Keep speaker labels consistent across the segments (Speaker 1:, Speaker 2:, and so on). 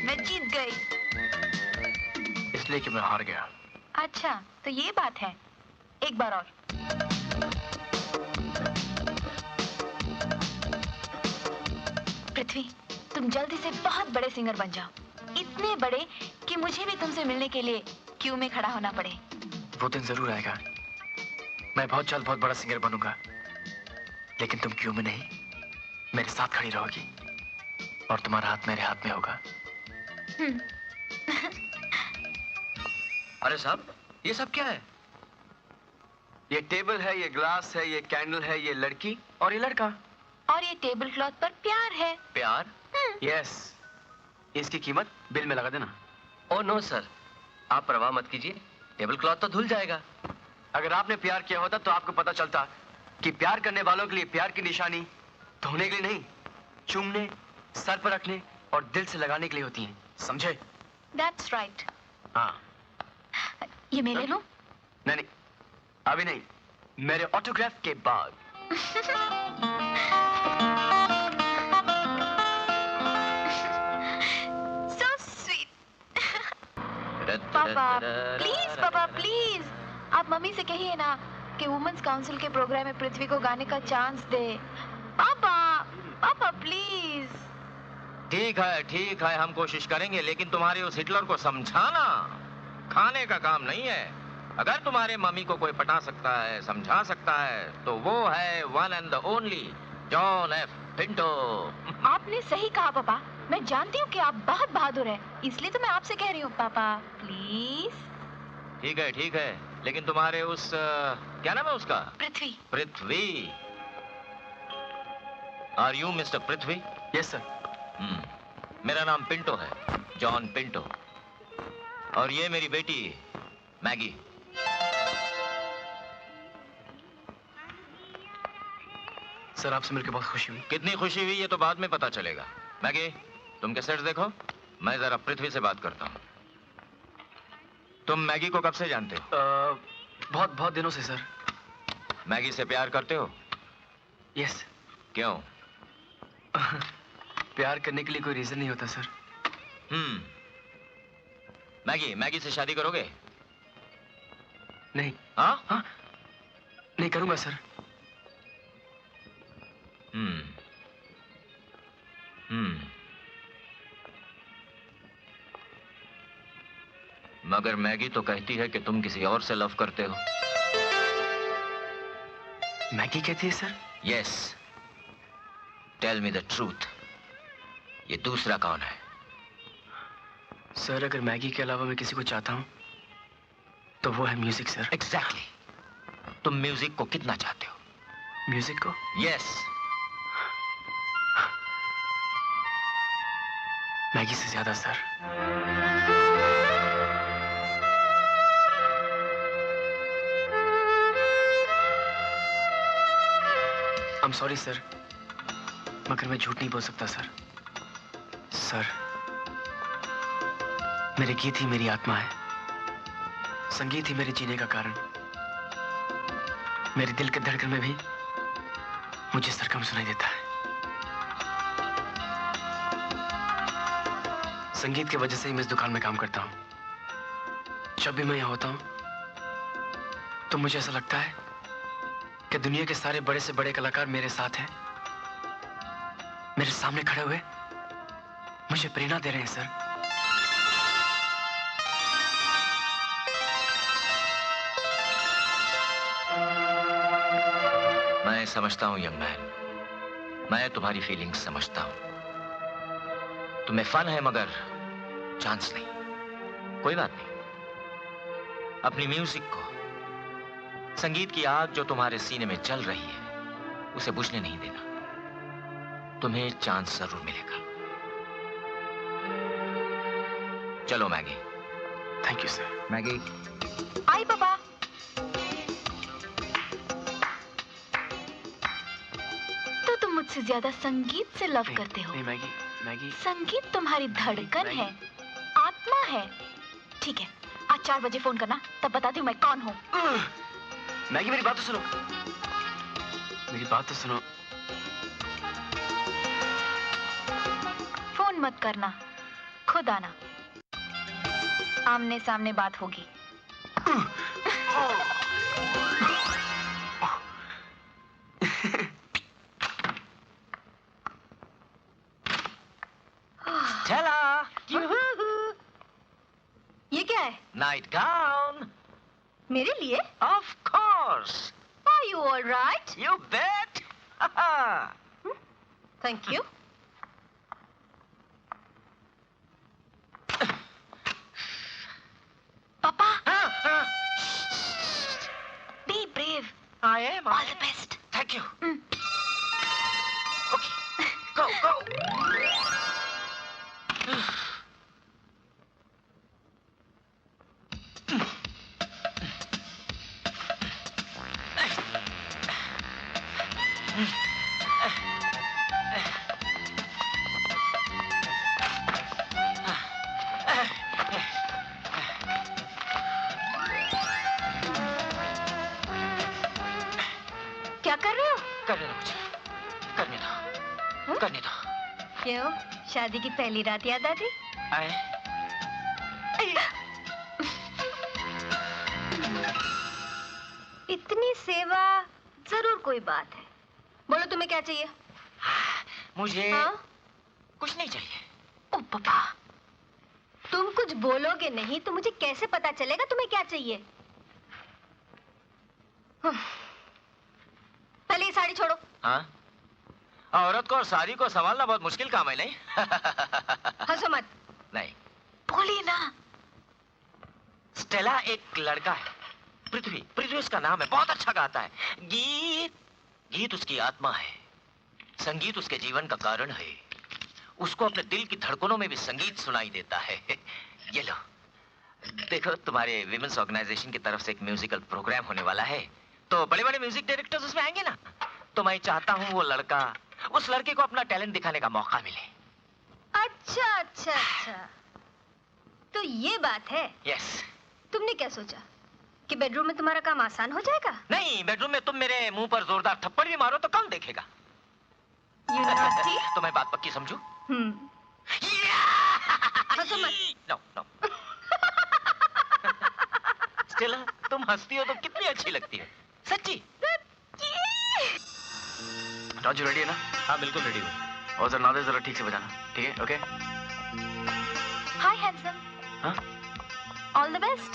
Speaker 1: मैं जीत गई।
Speaker 2: इसलिए कि मैं हार गया।
Speaker 1: अच्छा, तो ये बात है। एक बार और। पृथ्वी, तुम जल्दी से बहुत बड़े सिंगर बन जाओ। इतने बड़े कि मुझे भी तुमसे मिलने के लिए क्यू में खड़ा होना पड़े।
Speaker 2: वो दिन जरूर आएगा। मैं बहुत जल्द बहुत बड़ा सिंगर बनूंगा। लेकिन तुम क्यू में नहीं, मेरे साथ खड़ी रहोगी और तुम्हारा हाथ मेरे हाथ में होगा।
Speaker 3: अरे साहब, ये सब क्या है?
Speaker 4: ये टेबल है, ये ग्लास है, ये कैंडल है, ये लड़की और ये लड़का।
Speaker 1: और ये टेबल क्लॉथ पर प्यार है।
Speaker 3: प्यार?
Speaker 4: यस। इसकी कीमत बिल में लगा देना।
Speaker 3: ओह नो सर, आप परवाह मत कीजिए, टेबल क्लॉथ तो धुल जाएगा।
Speaker 4: अगर आपने प्यार किया होता तो आपको पता चलता कि प्यार करने वालों के लिए प्यार की निशानी धोने के लिए नहीं, चूमने, सर पर रखने और दिल से लगाने के लिए होती हैं। समझे?
Speaker 1: That's right.
Speaker 4: हाँ।
Speaker 1: ये मैं ले लूं?
Speaker 4: नहीं नहीं, अभी नहीं, मेरे ऑटोग्राफ के बाद।
Speaker 1: So sweet. पापा, प्लीज पापा प्लीज, आप मम्मी से कहिए ना कि वुमेन्स काउंसिल के प्रोग्राम में पृथ्वी को गाने का चांस दे। पापा, पापा प्लीज।
Speaker 3: ठीक है, हम कोशिश करेंगे, लेकिन तुम्हारे उस हिटलर को समझाना खाने का काम नहीं है। अगर तुम्हारे मम्मी को कोई पटा सकता है, समझा सकता है, तो वो है one and the only John F Pinto.
Speaker 1: आपने सही कहा पापा, मैं जानती हूँ कि आप बहुत बहादुर हैं, इसलिए तो मैं आपसे कह रही हूँ पापा प्लीज।
Speaker 3: ठीक है, लेकिन तुम्हारे उस क्या नाम है उसका? Prithvi. Are you mister Prithvi?
Speaker 4: Yes sir.
Speaker 3: मेरा नाम पिंटो है, जॉन पिंटो। और ये मेरी बेटी मैगी।
Speaker 4: सर, आपसे मिलकर बहुत खुशी हुई।
Speaker 3: कितनी खुशी हुई ये तो बाद में पता चलेगा। मैगी, तुम कैसेट्स देखो, मैं जरा पृथ्वी से बात करता हूँ। तुम मैगी को कब से जानते हो?
Speaker 4: बहुत दिनों से सर।
Speaker 3: मैगी से प्यार करते हो?
Speaker 4: यस।
Speaker 3: क्यों?
Speaker 4: प्यार करने के लिए कोई रीजन नहीं होता सर।
Speaker 3: मैगी से शादी करोगे?
Speaker 4: नहीं।
Speaker 3: हाँ?
Speaker 4: नहीं करूंगा सर।
Speaker 3: मगर मैगी तो कहती है कि तुम किसी और से लव करते हो।
Speaker 4: मैगी कहती है sir?
Speaker 3: Yes. Tell me the truth, ये दूसरा कौन है?
Speaker 4: सर, अगर मैगी के अलावा मैं किसी को चाहता हूं तो वो है म्यूजिक सर।
Speaker 3: एग्जैक्टली। तुम म्यूजिक को कितना चाहते हो?
Speaker 4: म्यूजिक को?
Speaker 3: यस।
Speaker 4: मैगी से ज्यादा सर। I'm sorry सर, मगर मैं झूठ नहीं बोल सकता सर। सर, मेरे गीत ही मेरी आत्मा है, संगीत ही मेरे जीने का कारण। मेरे दिल के धड़कन में भी मुझे सरगम सुनाई देता है। संगीत की वजह से ही मैं इस दुकान में काम करता हूं। जब भी मैं यहाँ होता हूं तो मुझे ऐसा लगता है कि दुनिया के सारे बड़े से बड़े कलाकार मेरे साथ हैं, मेरे सामने खड़े हुए मुझे प्रेरणा दे रहे हैं सर।
Speaker 3: मैं समझता हूं यंग मैन, मैं तुम्हारी फीलिंग्स समझता हूं। तुम्हें फन है मगर चांस नहीं। कोई बात नहीं, अपनी म्यूजिक को, संगीत की आग जो तुम्हारे सीने में जल रही है, उसे बुझने नहीं देना। तुम्हें चांस जरूर मिलेगा। चलो Maggie.
Speaker 4: Thank you sir.
Speaker 3: Maggie.
Speaker 1: आई पापा। तो तुम मुझसे ज्यादा संगीत से लव करते हो?
Speaker 4: नहीं मैगी, मैगी।
Speaker 1: संगीत तुम्हारी धड़कन है, आत्मा है। ठीक है, आज 4 बजे फोन करना, तब बताती हूँ मैं कौन हूँ।
Speaker 4: मैगी, मेरी बात तो सुनो, मेरी बात तो सुनो।
Speaker 1: फोन मत करना, खुद आना, आमने सामने बात होगी।
Speaker 3: चला।
Speaker 1: ये क्या है?
Speaker 3: Night gown.
Speaker 1: मेरे लिए?
Speaker 3: Of course.
Speaker 1: Are you all right?
Speaker 3: You bet.
Speaker 1: Thank you. Papa. Be brave.
Speaker 3: I am.
Speaker 1: All the best.
Speaker 3: Thank you. Okay. Go, go.
Speaker 1: क्या कर रहे हो?
Speaker 3: करने दो मुझे, करने दो, करने दो।
Speaker 1: क्यों? शादी की पहली रात याद आती?
Speaker 3: आए?
Speaker 1: इतनी सेवा, जरूर कोई बात है। बोलो तुम्हें क्या चाहिए?
Speaker 3: मुझे
Speaker 1: हाँ?
Speaker 3: कुछ नहीं चाहिए।
Speaker 1: ओ पापा, तुम कुछ बोलोगे नहीं तो मुझे कैसे पता चलेगा तुम्हें क्या चाहिए? पहले ये साड़ी छोड़ो।
Speaker 3: हाँ? औरत को और साड़ी को संभालना बहुत मुश्किल काम है, नहीं?
Speaker 1: हंसो मत।
Speaker 3: नहीं।
Speaker 1: बोलिए ना।
Speaker 3: स्टेला एक लड़का है, पृथ्वी, पृथ्वी उसका नाम है, बहुत अच्छा गाता है। गीत उसकी आत्मा है, संगीत उसके जीवन का कारण है। उसको अपने दिल की धड़कनों में भी संगीत सुनाई देता है। ये लो, देखो तुम्हारे विमेंस ऑर्गेनाइजेशन की तरफ से एक म्यूजिकल प्रोग्राम होने वाला है, तो बड़े बड़े म्यूजिक डायरेक्टर्स उसमें आएंगे ना। तो मैं चाहता हूँ वो लड़का उस लड़के को अपना टैलेंट दिखाने का मौका मिले।
Speaker 1: अच्छा अच्छा अच्छा, तो ये बात है।
Speaker 3: यस।
Speaker 1: तुमने क्या सोचा कि बेडरूम में तुम्हारा काम आसान हो जाएगा?
Speaker 3: नहीं, बेडरूम में तुम मेरे मुंह पर जोरदार थप्पड़ भी मारो तो कौन देखेगा? तो मैं बात पक्की समझू?
Speaker 1: हंसो मत।
Speaker 3: No no. स्टेला, तुम हंसती हो तो कितनी अच्छी लगती है, सच्ची।
Speaker 2: राजू रेडी है ना?
Speaker 3: हाँ बिल्कुल रेडी हूँ।
Speaker 2: और जरा नादे जरा ठीक से बजाना, ठीक है? ओके?
Speaker 1: हाय हैंडसम।
Speaker 2: हाँ?
Speaker 1: All the best.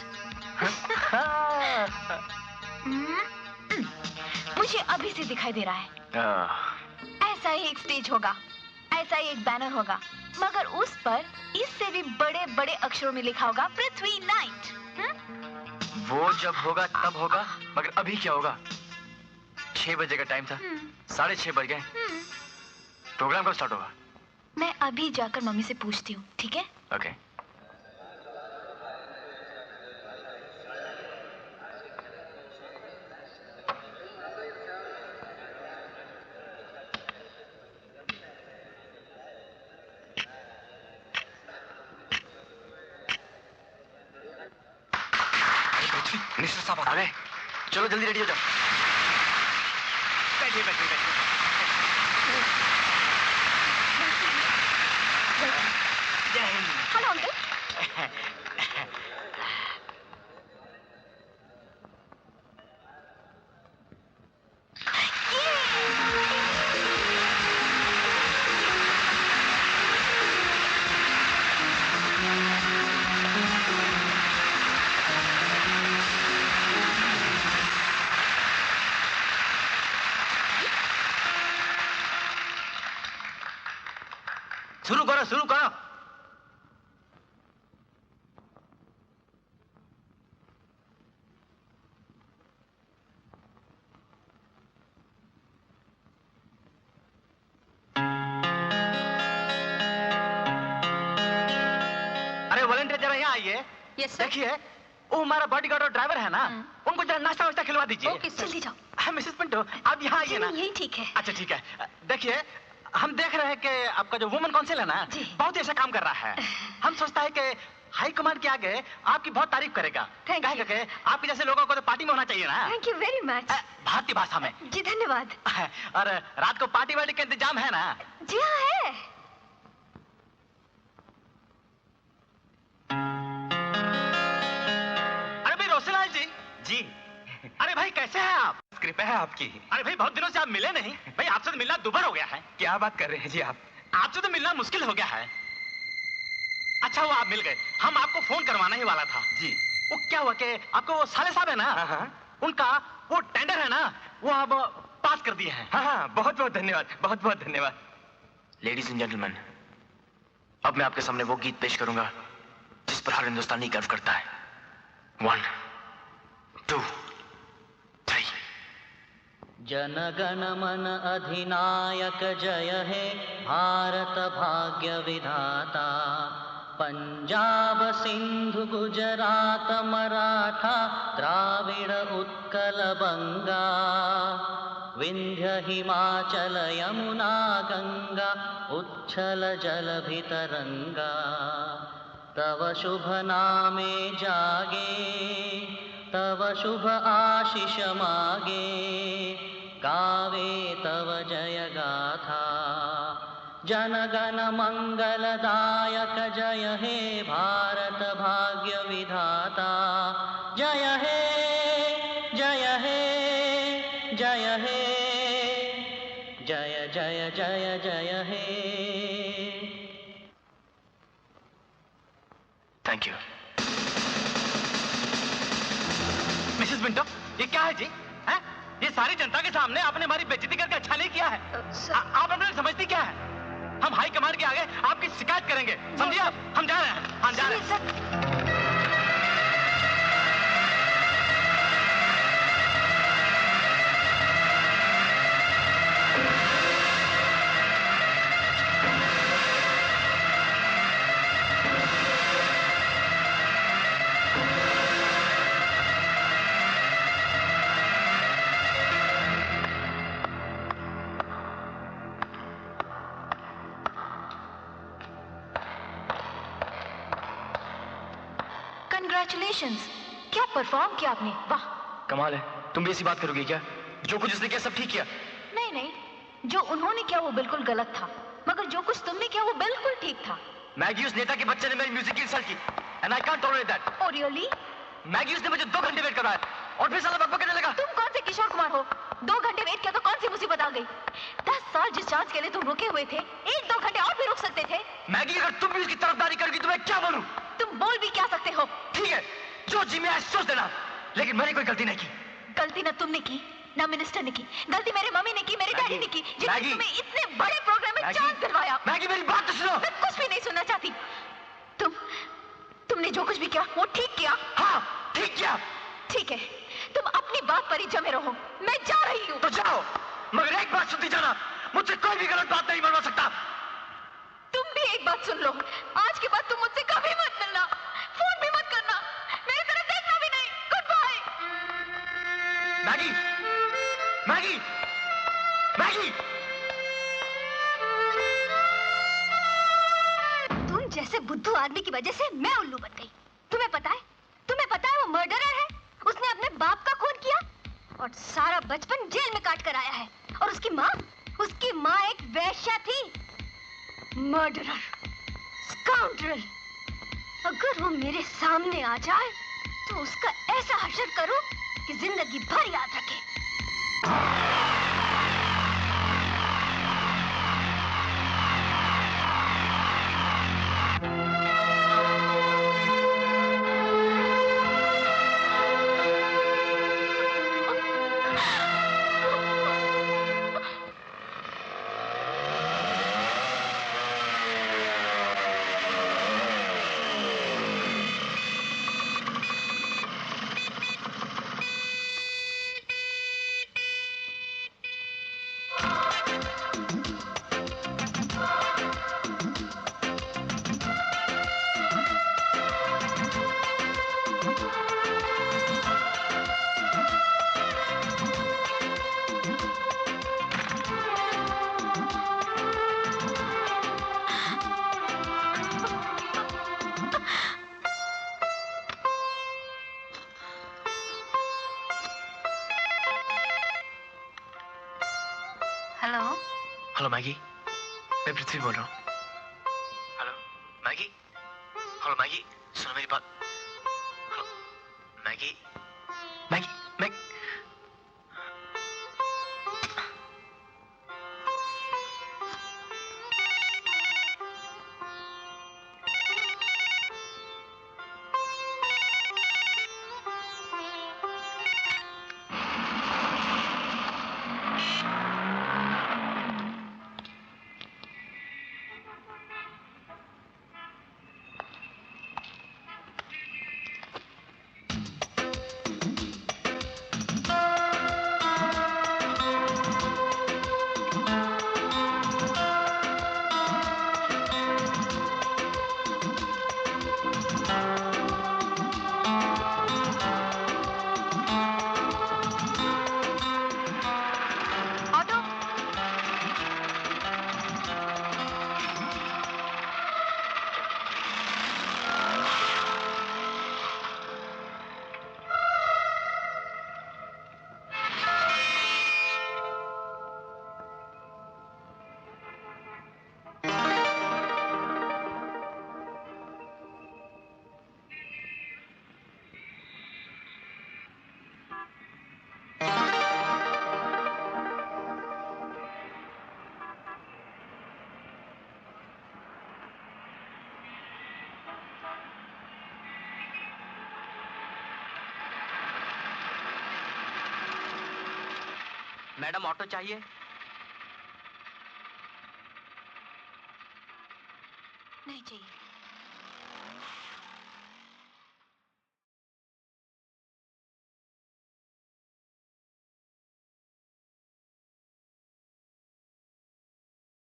Speaker 1: मुझे अभी से दिखाई दे रहा है ऐसा ही एक स्टेज होगा, ऐसा ही एक बैनर होगा, मगर उस पर इससे भी बड़े बड़े अक्षरों में लिखा होगा पृथ्वी नाइट।
Speaker 2: वो जब होगा तब होगा, मगर अभी क्या होगा? 6 बजे का टाइम था, 6:30 बज गए। प्रोग्राम कब स्टार्ट होगा?
Speaker 1: मैं अभी जाकर मम्मी से पूछती हूँ, ठीक है?
Speaker 2: ओके।
Speaker 3: मिनिस्टर साहब
Speaker 2: आ गए? चलो जल्दी रेडी हो जाओ।
Speaker 3: बैठिए बैठिए बैठिए। जय हिंद।
Speaker 1: Hello uncle.
Speaker 3: शुरू करो शुरू करो। अरे वॉलंटियर जरा यहाँ आइए।
Speaker 1: Yes sir.
Speaker 3: देखिए वो हमारा बॉडीगार्ड और ड्राइवर है ना, उनको जरा नाश्ता वास्ता खिलवा दीजिए।
Speaker 1: ओके जल्दी जाओ।
Speaker 3: मिसेस पिंटो आप यहाँ आइए ना।
Speaker 1: यही ठीक है।
Speaker 3: अच्छा ठीक है। देखिए हम देख रहे हैं कि आपका जो वुमेन काउंसिल है ना, बहुत ही अच्छा काम कर रहा है। हम सोचता है कि हाई कमांड के आगे आपकी बहुत तारीफ करेगा। कहेगा कि आपके जैसे लोगों को तो पार्टी में होना चाहिए ना।
Speaker 1: Thank you very much.
Speaker 3: भारतीय भाषा में।
Speaker 1: जी धन्यवाद।
Speaker 3: और रात को पार्टी वार्टी का इंतजाम है ना?
Speaker 1: जी हाँ है।
Speaker 5: जी। अरे भाई कैसे हैं आप?
Speaker 6: कृपया है आपकी।
Speaker 5: अरे भाई बहुत दिनों से आप मिले नहीं। भाई आपसे तो मिलना दुभर हो गया है।
Speaker 6: क्या बात कर रहे हैं जी आप?
Speaker 5: आपसे तो मिलना मुश्किल हो गया है। अच्छा हुआ आप मिल गए, हम आपको फोन करवाना ही वाला था।
Speaker 6: जी।
Speaker 5: वो क्या हुआ कि आपको वो साले साहब है ना, उनका वो टेंडर है ना, वो अब पास कर दिए हैं।
Speaker 6: हाँ, बहुत बहुत धन्यवाद, बहुत बहुत धन्यवाद।
Speaker 2: लेडीज एंड जेंटलमैन, अब मैं आपके सामने वो गीत पेश करूंगा जिस पर हर हिंदुस्तानी गर्व करता है। 1, 2, 3।
Speaker 7: जनगण मन अधिनायक जय हे भारत भाग्य विधाता, पंजाब सिंधु गुजरात मराठा द्राविड़ उत्कल बंगा, विंध्य हिमाचल यमुना गंगा उच्छल जलभितरंगा, तव शुभ नामे जागे, तव शुभ आशीष मागे, गावे तव जय गाथा, जनगण मंगलदायक जय हे भारत भाग्य विधाता, जय हे जय हे जय हे जय जय जय जय हे।
Speaker 2: Thank you.
Speaker 5: मिसेस मिंटो, ये क्या है जी? हैं? ये सारी जनता के सामने आपने हमारी बेइज्जती करके अच्छा नहीं किया है। आप अपने समझती क्या है? हम हाई कमांड के आगे आपकी शिकायत करेंगे, समझिए आप? हम जा रहे हैं, हम जा रहे हैं।
Speaker 1: Congratulations! क्या परफॉर्म किया आपने, वाह।
Speaker 2: कमाल है, तुम भी ऐसी बात करोगी क्या? जो कुछ उसने किया सब ठीक किया।
Speaker 1: नहीं नहीं, जो उन्होंने किया वो बिल्कुल गलत था, मगर जो कुछ तुमने किया वो बिल्कुल ठीक था।
Speaker 2: मैगी, उस नेता के बच्चे ने मेरी म्यूजिक की इंसल्ट की, and I can't tolerate that.
Speaker 1: Oh really?
Speaker 2: Maggi, उसने मुझे 2 घंटे वेट करवाया और फिर साला बकबक करने लगा।
Speaker 1: तुम कौन से किशोर कुमार हो? 2 घंटे वेट किया तो कौन सी मुसीबत आ गई? 10 साल जिस चांस के लिए तुम रुके हुए थे, 1-2 घंटे और भी रुक सकते थे।
Speaker 2: मैगी, अगर तुम भी उसकी तरफदारी करोगी तो मैं क्या बोलूं?
Speaker 1: तुम बोल भी क्या सकते हो?
Speaker 2: ठीक है, जो जी में आज सोच देना, लेकिन मैंने कोई गलती नहीं की।
Speaker 1: गलती ना तुमने की, ना मिनिस्टर ने की, गलती मेरे मम्मी ने की, मेरे डैडी ने की, जिन्होंने तुम्हें इतने बड़े प्रोग्राम में चांस दिलवाया।
Speaker 2: मैगी, मेरी बात तो सुनो।
Speaker 1: मैं कुछ भी नहीं सुनना चाहती। तुमने जो कुछ भी किया वो ठीक किया।
Speaker 2: हाँ, ठीक किया।
Speaker 1: ठीक है, तुम अपनी बात पर ही जमे रहो, मैं जा रही हूँ।
Speaker 2: तो जाओ, मगर एक बात सुनती जाना, मुझसे कोई भी गलत बात नहीं बनवा सकता।
Speaker 1: तुम भी एक बात सुन लो, आज के बाद तुम मुझसे कभी मत मिलना, फोन भी मत करना, मेरी तरफ देखना भी नहीं। Good bye.
Speaker 2: Maggie, Maggie, Maggie.
Speaker 1: तुम जैसे बुद्धू आदमी की वजह से मैं उल्लू बन गई। तुम्हें पता है वो मर्डरर है, उसने अपने बाप का खून किया और सारा बचपन जेल में काट कर आया है। और उसकी माँ एक वेश्या थी। Murderer, scoundrel. अगर वो मेरे सामने आ जाए तो उसका ऐसा हशर करूं कि जिंदगी भर याद रखे।
Speaker 2: हेलो मैगी, मैं पृथ्वी बोल रहा हूँ। हेलो मैगी, हेलो मैगी, सुनो मेरी बात। Hello Maggi, Maggi,
Speaker 5: madam auto चाहिए?
Speaker 1: नहीं चाहिए।